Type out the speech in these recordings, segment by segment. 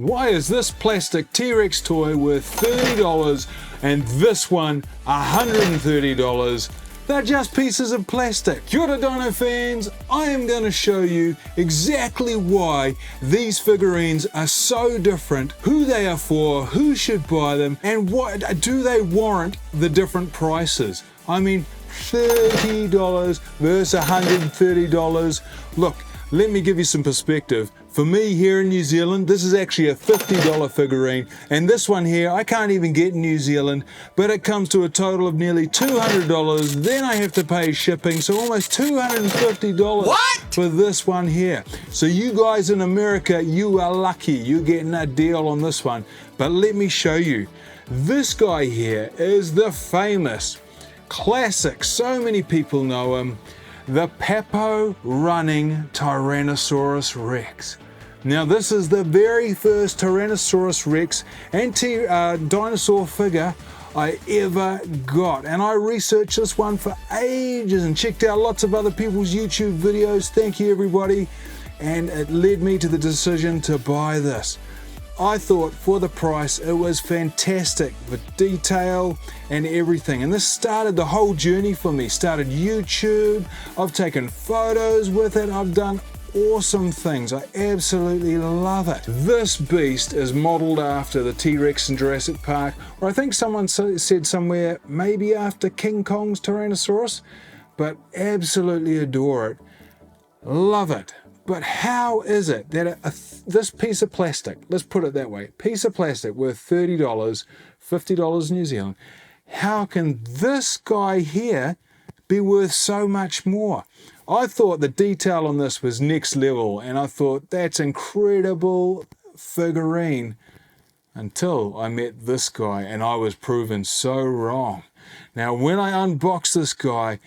Why is this plastic T-Rex toy worth $30 and this one $130? They're just pieces of plastic. Kia ora dino fans, I am going to show you exactly why these figurines are so different, who they are for, who should buy them, and what do they warrant the different prices. I mean, $30 versus $130. Look, let me give you some perspective. For me here in New Zealand, this is actually a $50 figurine, and this one here I can't even get in New Zealand, but it comes to a total of nearly $200. Then I have to pay shipping, so almost $250 for this one here. So you guys in America, you are lucky. You're getting a deal on this one. But let me show you. This guy here is the famous, classic, so many people know him, the Papo running Tyrannosaurus Rex. Now this is the very first Tyrannosaurus Rex and dinosaur figure I ever got, and I researched this one for ages and checked out lots of other people's YouTube videos. Thank you everybody, and it led me to the decision to buy this. I thought for the price it was fantastic with detail and everything, and this started the whole journey for me. Started YouTube, I've taken photos with it, I've done awesome things. I absolutely love it. This beast is modeled after the T-Rex in Jurassic Park, or I think someone said somewhere maybe after King Kong's Tyrannosaurus, but absolutely adore it. Love it. But how is it that this piece of plastic, let's put it that way, piece of plastic worth $30, $50 New Zealand, how can this guy here be worth so much more? I thought the detail on this was next level, and I thought that's incredible figurine until I met this guy, and I was proven so wrong. Now when I unboxed this guy,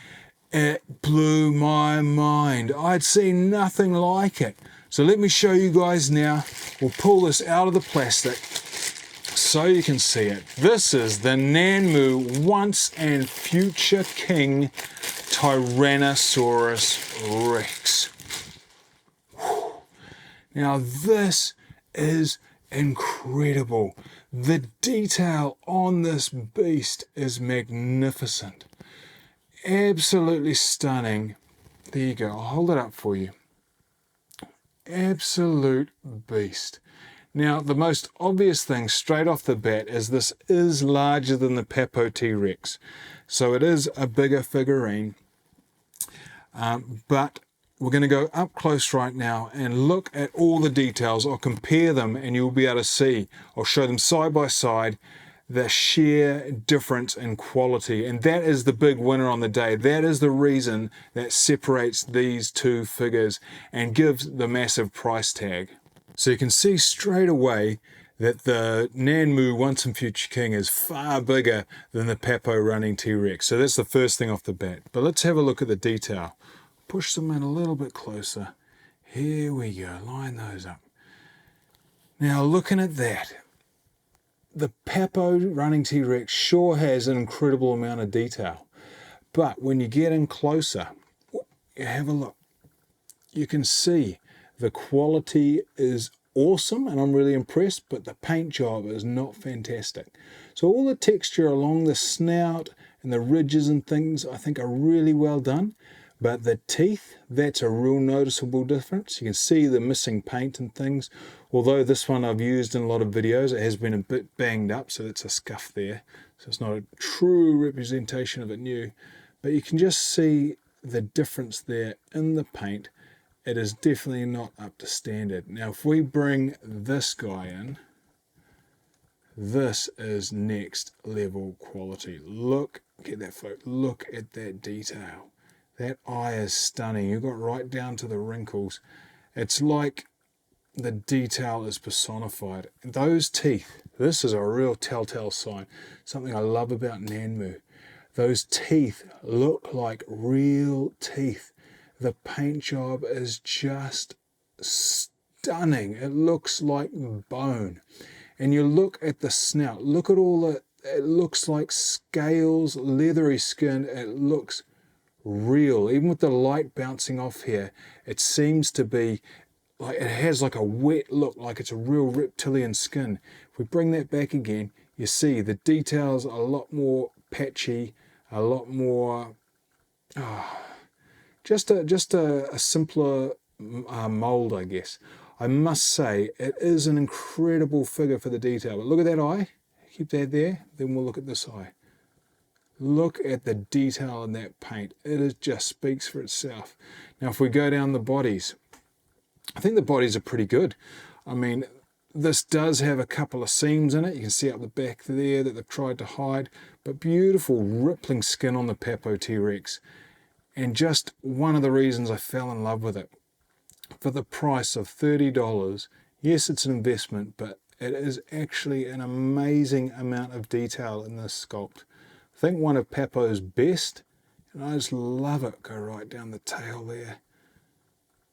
it blew my mind. I'd seen nothing like it. So let me show you guys now. We'll pull this out of the plastic so you can see it. This is the Nanmu once and future king Tyrannosaurus Rex. Now this is incredible. The detail on this beast is magnificent. Absolutely stunning. There you go, I'll hold it up for you. Absolute beast. Now the most obvious thing straight off the bat is this is larger than the Papo T.rex. So it is a bigger figurine. But we're going to go up close right now and look at all the details. I'll compare them and you'll be able to see. I'll show them side by side, the sheer difference in quality, and that is the big winner on the day. That is the reason that separates these two figures and gives the massive price tag. So you can see straight away that the Nanmu once and future king is far bigger than the Papo running T-Rex. So that's the first thing off the bat. But let's have a look at the detail. Push them in a little bit closer. Here we go, line those up. Now looking at that, the Papo running T-Rex sure has an incredible amount of detail. But when you get in closer, you have a look. You can see the quality is awesome and I'm really impressed, but the paint job is not fantastic. So all the texture along the snout and the ridges and things I think are really well done. But the teeth, that's a real noticeable difference. You can see the missing paint and things. Although this one I've used in a lot of videos, it has been a bit banged up, so it's a scuff there. So it's not a true representation of it new. But you can just see the difference there in the paint. It is definitely not up to standard. Now if we bring this guy in, this is next level quality. Look at that photo, look at that detail. That eye is stunning. You got right down to the wrinkles. It's like the detail is personified. Those teeth, this is a real telltale sign. Something I love about Nanmu. Those teeth look like real teeth. The paint job is just stunning. It looks like bone. And you look at the snout. Look at all the, it looks like scales, leathery skin. It looks real. Even with the light bouncing off here, it seems to be like it has like a wet look, like it's a real reptilian skin. If we bring that back again, you see the details are a lot more patchy, a lot more, just a simpler mold, I guess. I must say, it is an incredible figure for the detail. But look at that eye. Keep that there. Then we'll look at this eye. Look at the detail in that paint. It just speaks for itself. Now, if we go down the bodies, I think the bodies are pretty good. I mean, this does have a couple of seams in it. You can see up the back there that they've tried to hide. But beautiful rippling skin on the Papo T.rex. And just one of the reasons I fell in love with it. For the price of $30, yes, it's an investment, but it is actually an amazing amount of detail in this sculpt. I think one of Papo's best, and I just love it. Go right down the tail there.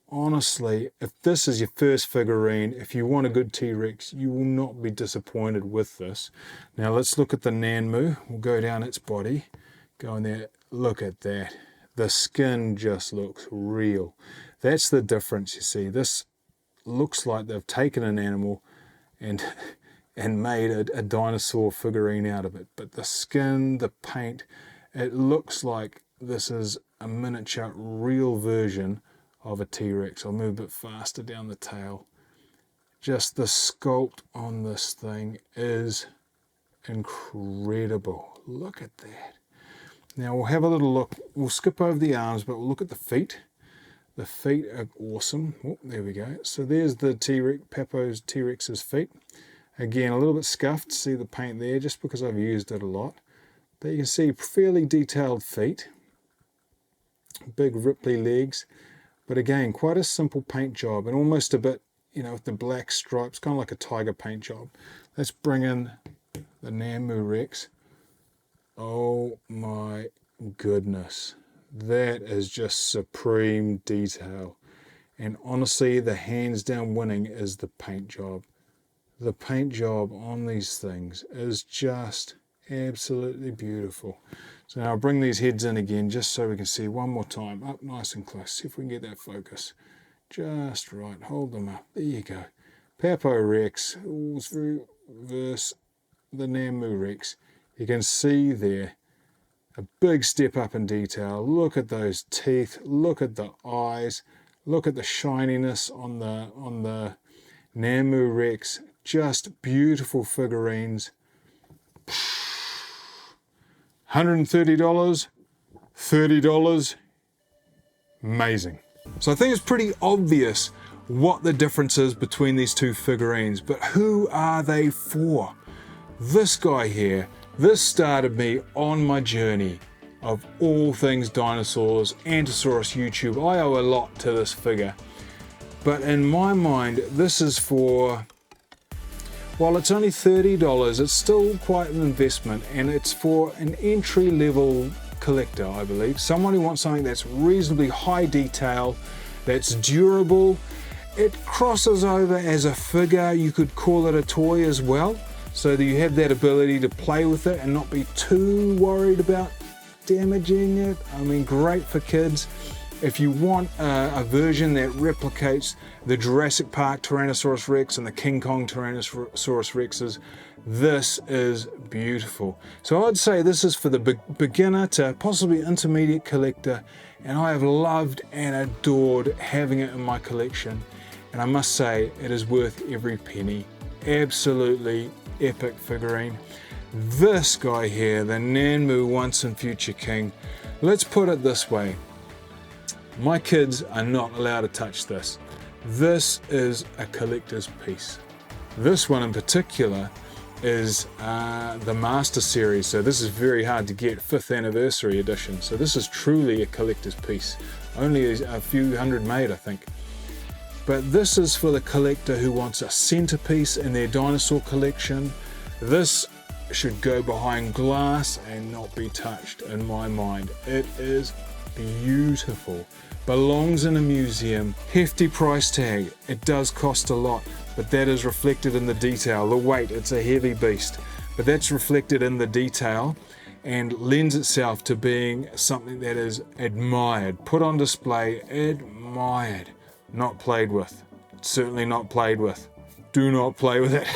Honestly, if this is your first figurine, if you want a good T-Rex, you will not be disappointed with this. Now let's look at the Nanmu. We'll go down its body. Go in there. Look at that. The skin just looks real. That's the difference, you see. This looks like they've taken an animal and made a dinosaur figurine out of it. But the skin, the paint, it looks like this is a miniature, real version of a T-Rex. I'll move a bit faster down the tail. Just the sculpt on this thing is incredible. Look at that. Now we'll have a little look. We'll skip over the arms, but we'll look at the feet. The feet are awesome. Oh, there we go. So there's the T-Rex, Papo's T-Rex's feet. Again, a little bit scuffed. See the paint there, just because I've used it a lot. But you can see fairly detailed feet. Big ripply legs. But again, quite a simple paint job, and almost a bit, you know, with the black stripes, kind of like a tiger paint job. Let's bring in the Nanmu Rex. Oh my goodness. That is just supreme detail. And honestly, the hands down winning is the paint job. The paint job on these things is just absolutely beautiful. So now I'll bring these heads in again just so we can see one more time. Up nice and close. See if we can get that focus. Just right. Hold them up. There you go. Papo Rex versus the Nanmu Rex. You can see there a big step up in detail. Look at those teeth. Look at the eyes. Look at the shininess on the Nanmu Rex. Just beautiful figurines. $130, $30, amazing. So I think it's pretty obvious what the difference is between these two figurines, but who are they for? This guy here, this started me on my journey of all things dinosaurs, Antosaurus YouTube. I owe a lot to this figure, but in my mind, this is for, while it's only $30, it's still quite an investment, and it's for an entry-level collector, I believe. Someone who wants something that's reasonably high detail, that's durable. It crosses over as a figure. You could call it a toy as well, so that you have that ability to play with it and not be too worried about damaging it. I mean, great for kids. If you want a version that replicates the Jurassic Park Tyrannosaurus Rex and the King Kong Tyrannosaurus Rexes, this is beautiful. So I'd say this is for the beginner to possibly intermediate collector, and I have loved and adored having it in my collection, and I must say it is worth every penny. Absolutely epic figurine. This guy here, the Nanmu Once and Future King, let's put it this way. My kids are not allowed to touch this. This is a collector's piece. This one in particular is the Master Series, so this is very hard to get, 5th anniversary edition. So this is truly a collector's piece. Only a few hundred made, I think. But this is for the collector who wants a centerpiece in their dinosaur collection. This should go behind glass and not be touched, in my mind. It is beautiful. Belongs in a museum. Hefty price tag. It does cost a lot, but that is reflected in the detail. The weight, it's a heavy beast, but that's reflected in the detail and lends itself to being something that is admired, put on display, admired, not played with. certainly not played with. Do not play with it.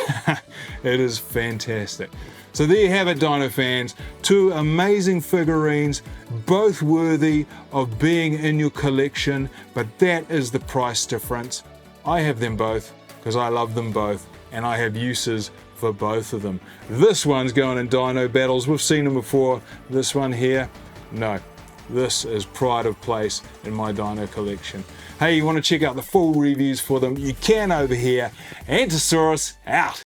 It is fantastic. So there you have it, Dino fans. Two amazing figurines, both worthy of being in your collection, but that is the price difference. I have them both because I love them both, and I have uses for both of them. This one's going in dino battles. We've seen them before. This one here, no. This is pride of place in my dino collection. Hey, you want to check out the full reviews for them? You can over here. Antosaurus out.